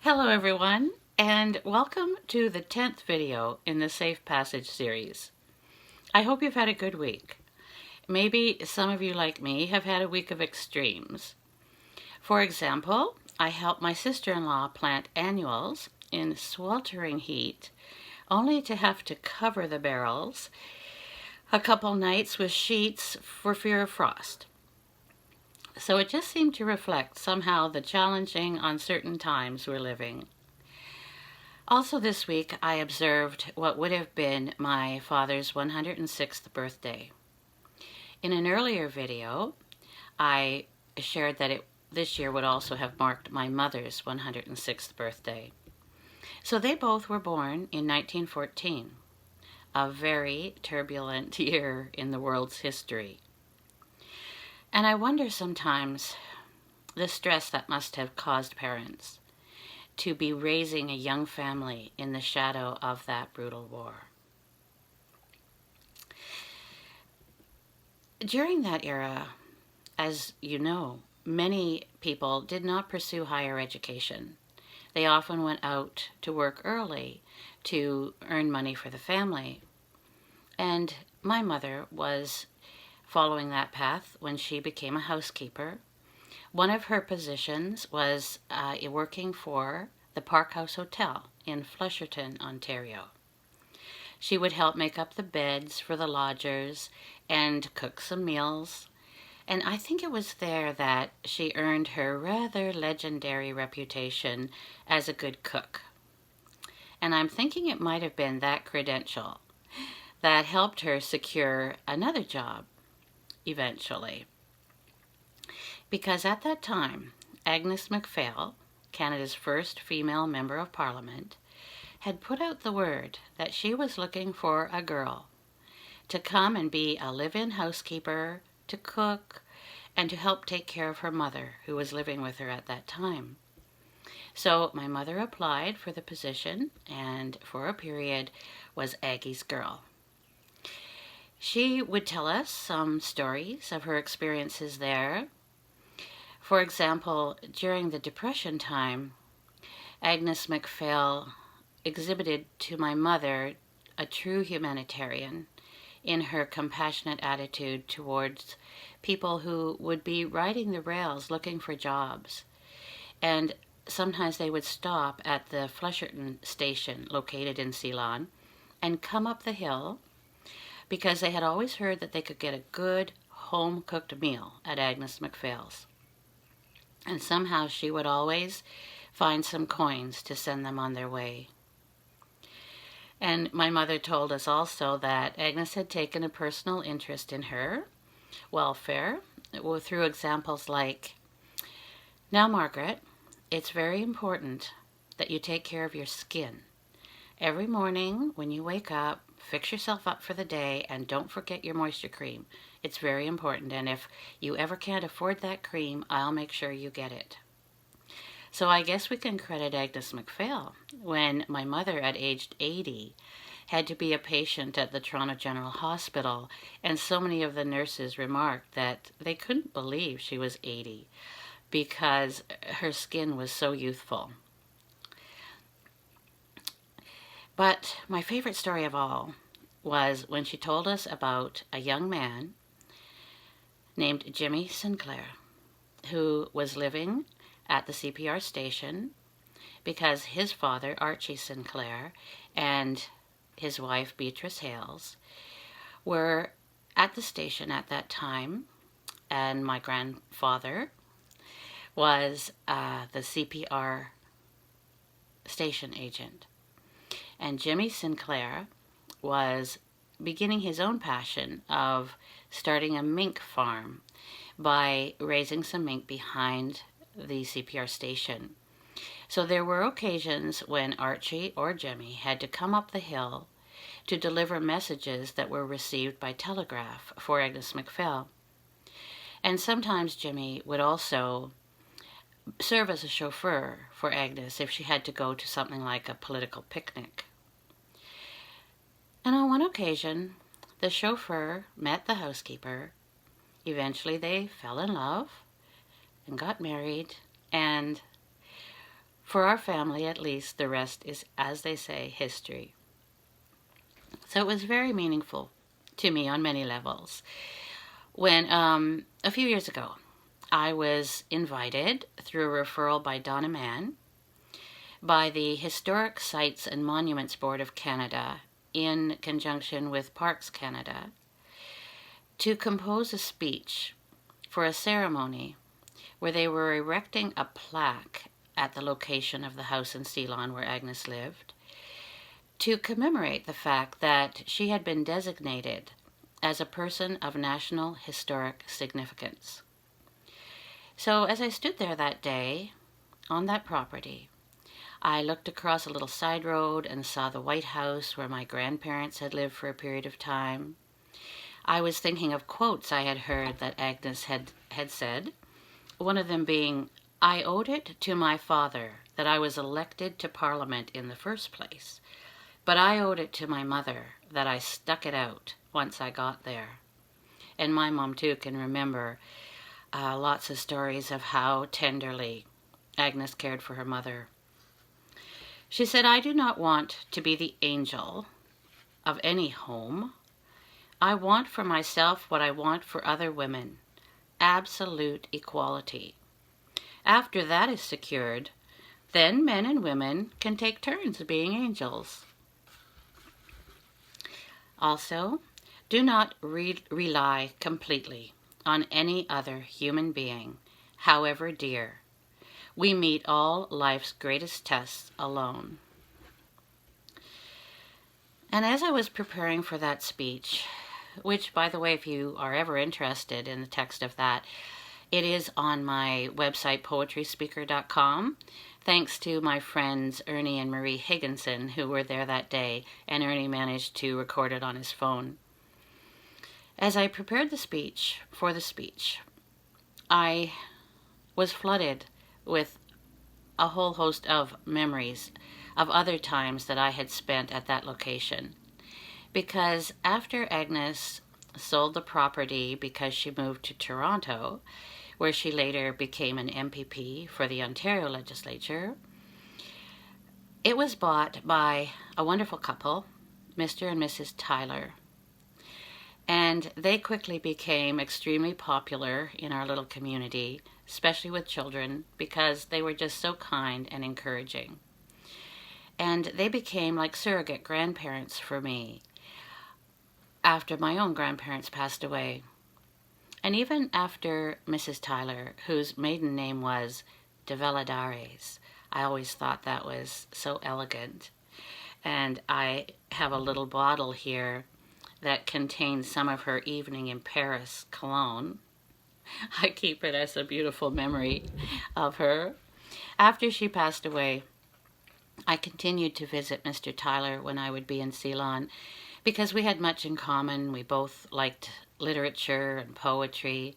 Hello everyone, and welcome to the 10th video in the Safe Passage series. I hope you've had a good week. Maybe some of you, like me, have had a week of extremes. For example, I helped my sister-in-law plant annuals in sweltering heat, only to have to cover the barrels a couple nights with sheets for fear of frost. So it just seemed to reflect somehow the challenging, uncertain times we're living. Also this week, I observed what would have been my father's 106th birthday. In an earlier video, I shared that this year would also have marked my mother's 106th birthday. So they both were born in 1914, a very turbulent year in the world's history. And I wonder sometimes the stress that must have caused parents to be raising a young family in the shadow of that brutal war. During that era, as you know, many people did not pursue higher education. They often went out to work early to earn money for the family. And my mother was following that path when she became a housekeeper. One of her positions was working for the Park House Hotel in Flesherton, Ontario. She would help make up the beds for the lodgers and cook some meals. And I think it was there that she earned her rather legendary reputation as a good cook. And I'm thinking it might have been that credential that helped her secure another job eventually. Because at that time, Agnes MacPhail, Canada's first female member of Parliament, had put out the word that she was looking for a girl to come and be a live-in housekeeper, to cook, and to help take care of her mother, who was living with her at that time. So my mother applied for the position, and for a period was Aggie's girl. She would tell us some stories of her experiences there. For example, during the Depression time, Agnes MacPhail exhibited to my mother a true humanitarian in her compassionate attitude towards people who would be riding the rails looking for jobs. And sometimes they would stop at the Flesherton station located in Ceylon and come up the hill because they had always heard that they could get a good home-cooked meal at Agnes MacPhail's. And somehow she would always find some coins to send them on their way. And my mother told us also that Agnes had taken a personal interest in her welfare through examples like, "Now, Margaret, it's very important that you take care of your skin. Every morning when you wake up, fix yourself up for the day and don't forget your moisture cream. It's very important, and if you ever can't afford that cream, I'll make sure you get it." So I guess we can credit Agnes MacPhail when my mother, at age 80, had to be a patient at the Toronto General Hospital, and so many of the nurses remarked that they couldn't believe she was 80 because her skin was so youthful. But my favorite story of all was when she told us about a young man named Jimmy Sinclair, who was living at the CPR station because his father, Archie Sinclair, and his wife, Beatrice Hales, were at the station at that time, and my grandfather was the CPR station agent. And Jimmy Sinclair was beginning his own passion of starting a mink farm by raising some mink behind the CPR station. So there were occasions when Archie or Jimmy had to come up the hill to deliver messages that were received by telegraph for Agnes MacPhail. And sometimes Jimmy would also serve as a chauffeur for Agnes if she had to go to something like a political picnic. And on one occasion, the chauffeur met the housekeeper. Eventually they fell in love and got married, and For our family, at least, the rest is, as they say, history. So it was very meaningful to me on many levels. When a few years ago, I was invited through a referral by Donna Mann by the Historic Sites and Monuments Board of Canada in conjunction with Parks Canada to compose a speech for a ceremony where they were erecting a plaque at the location of the house in Ceylon where Agnes lived to commemorate the fact that she had been designated as a person of national historic significance. So as I stood there that day on that property, I looked across a little side road and saw the White House where my grandparents had lived for a period of time. I was thinking of quotes I had heard that Agnes had said, one of them being, "I owed it to my father that I was elected to Parliament in the first place, but I owed it to my mother that I stuck it out once I got there." And my mom, too, can remember lots of stories of how tenderly Agnes cared for her mother. She said, "I do not want to be the angel of any home. I want for myself what I want for other women, absolute equality. After that is secured, then men and women can take turns being angels. Also, do not rely completely on any other human being, however dear. We meet all life's greatest tests alone." And as I was preparing for that speech, which, by the way, if you are ever interested in the text of that, it is on my website, poetryspeaker.com, thanks to my friends Ernie and Marie Higginson, who were there that day, and Ernie managed to record it on his phone. As I prepared the speech, I was flooded with a whole host of memories of other times that I had spent at that location. Because after Agnes sold the property because she moved to Toronto, where she later became an MPP for the Ontario legislature, it was bought by a wonderful couple, Mr. and Mrs. Tyler. And they quickly became extremely popular in our little community, especially with children, because they were just so kind and encouraging. And they became like surrogate grandparents for me after my own grandparents passed away. And even after Mrs. Tyler, whose maiden name was de Valladares, I always thought that was so elegant. And I have a little bottle here that contains some of her evening in Paris cologne. I keep it as a beautiful memory of her. After she passed away, I continued to visit Mr. Tyler when I would be in Ceylon because we had much in common. We both liked literature and poetry.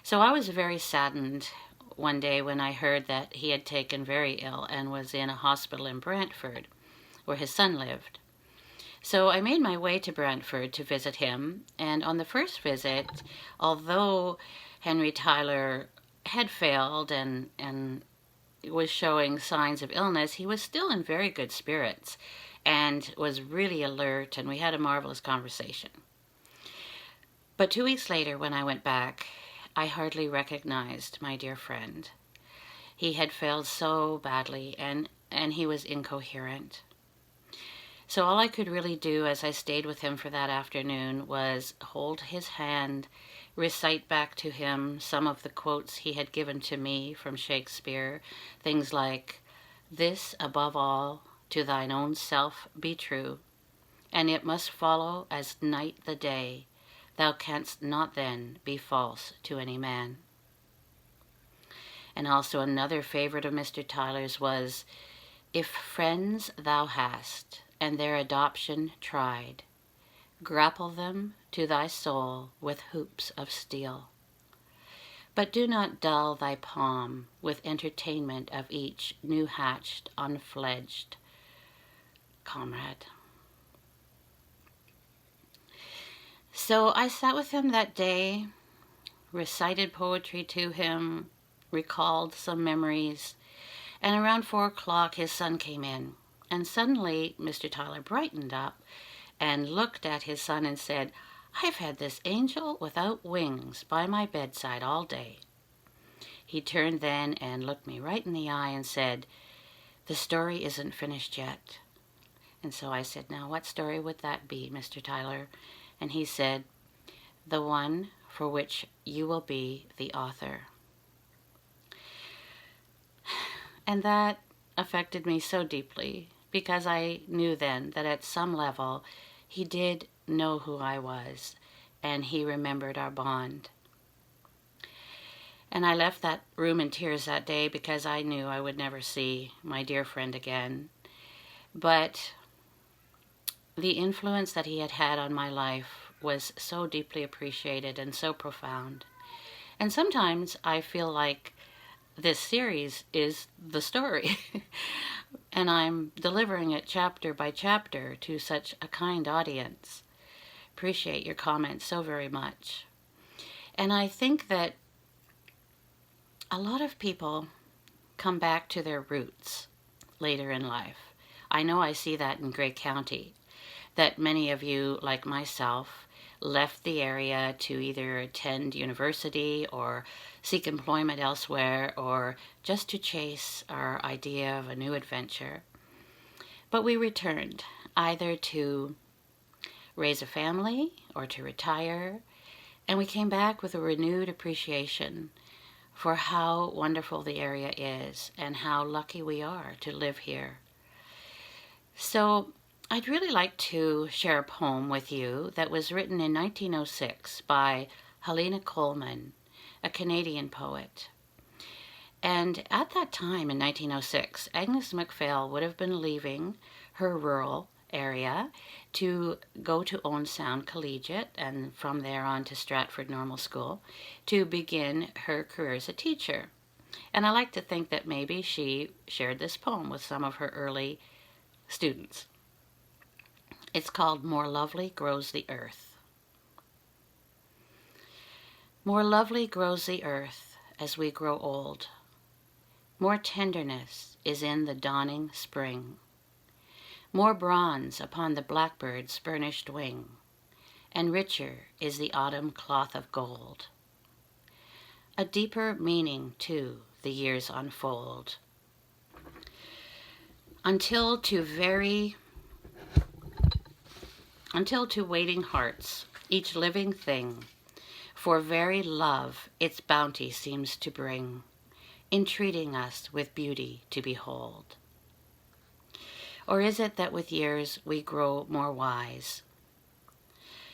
So I was very saddened one day when I heard that he had taken very ill and was in a hospital in Brantford, where his son lived. So I made my way to Brantford to visit him, and on the first visit, although Henry Tyler had failed and was showing signs of illness, he was still in very good spirits and was really alert, and we had a marvelous conversation. But 2 weeks later, when I went back, I hardly recognized my dear friend. He had failed so badly, and he was incoherent. So all I could really do as I stayed with him for that afternoon was hold his hand, recite back to him some of the quotes he had given to me from Shakespeare, things like, "This above all, to thine own self be true, and it must follow as night the day, thou canst not then be false to any man." And also another favorite of Mr. Tyler's was, "If friends thou hast, and their adoption tried, grapple them to thy soul with hoops of steel. But do not dull thy palm with entertainment of each new-hatched, unfledged comrade." So I sat with him that day, recited poetry to him, recalled some memories, And around 4 o'clock, his son came in. And suddenly, Mr. Tyler brightened up and looked at his son and said, "I've had this angel without wings by my bedside all day." He turned then and looked me right in the eye and said, "The story isn't finished yet." And so I said, "Now, what story would that be, Mr. Tyler?" And he said, "The one for which you will be the author." And that affected me so deeply, because I knew then that at some level he did know who I was, and he remembered our bond. And I left that room in tears that day because I knew I would never see my dear friend again. But the influence that he had had on my life was so deeply appreciated and so profound. And sometimes I feel like this series is the story. And I'm delivering it chapter by chapter to such a kind audience. Appreciate your comments so very much. And I think that a lot of people come back to their roots later in life. I know I see that in Grey County, that many of you, like myself, left the area to either attend university or seek employment elsewhere, or just to chase our idea of a new adventure. But we returned, either to raise a family or to retire, and we came back with a renewed appreciation for how wonderful the area is and how lucky we are to live here. So I'd really like to share a poem with you that was written in 1906 by Helena Coleman, a Canadian poet. And at that time in 1906, Agnes MacPhail would have been leaving her rural area to go to Owen Sound Collegiate and from there on to Stratford Normal School to begin her career as a teacher. And I like to think that maybe she shared this poem with some of her early students. It's called "More Lovely Grows the Earth." More lovely grows the earth as we grow old. More tenderness is in the dawning spring. More bronze upon the blackbird's burnished wing, and richer is the autumn cloth of gold. A deeper meaning, too, the years unfold, until to waiting hearts, each living thing, for very love its bounty seems to bring, entreating us with beauty to behold. Or is it that with years we grow more wise,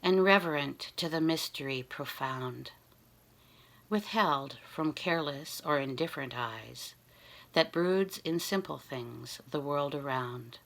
and reverent to the mystery profound, withheld from careless or indifferent eyes, that broods in simple things the world around,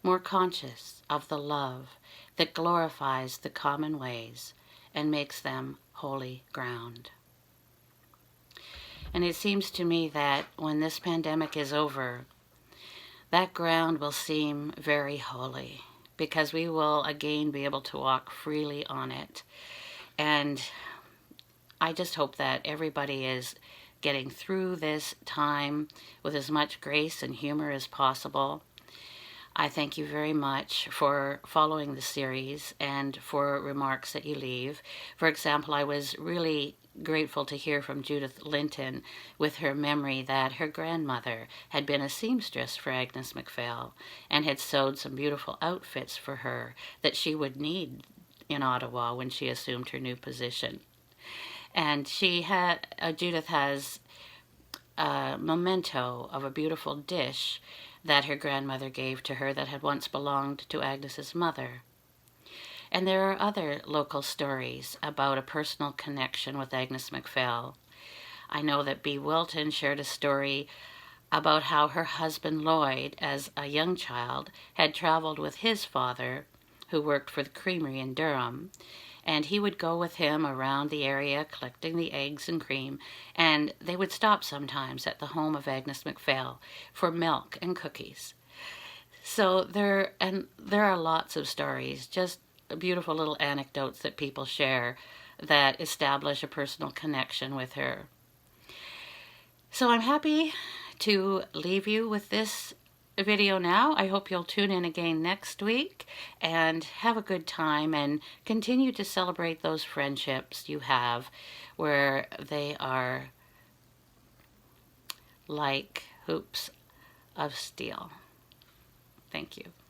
more conscious of the love that glorifies the common ways and makes them holy ground? And it seems to me that when this pandemic is over, that ground will seem very holy, because we will again be able to walk freely on it. And I just hope that everybody is getting through this time with as much grace and humor as possible. I thank you very much for following the series and for remarks that you leave. For example, I was really grateful to hear from Judith Linton with her memory that her grandmother had been a seamstress for Agnes MacPhail and had sewed some beautiful outfits for her that she would need in Ottawa when she assumed her new position. And Judith has a memento of a beautiful dish that her grandmother gave to her that had once belonged to Agnes's mother. And there are other local stories about a personal connection with Agnes MacPhail. I know that Bea Wilton shared a story about how her husband Lloyd, as a young child, had traveled with his father, who worked for the creamery in Durham, and he would go with him around the area collecting the eggs and cream, and they would stop sometimes at the home of Agnes MacPhail for milk and cookies. So there are lots of stories, just beautiful little anecdotes that people share that establish a personal connection with her. So I'm happy to leave you with this video now. I hope you'll tune in again next week and have a good time and continue to celebrate those friendships you have where they are like hoops of steel. Thank you.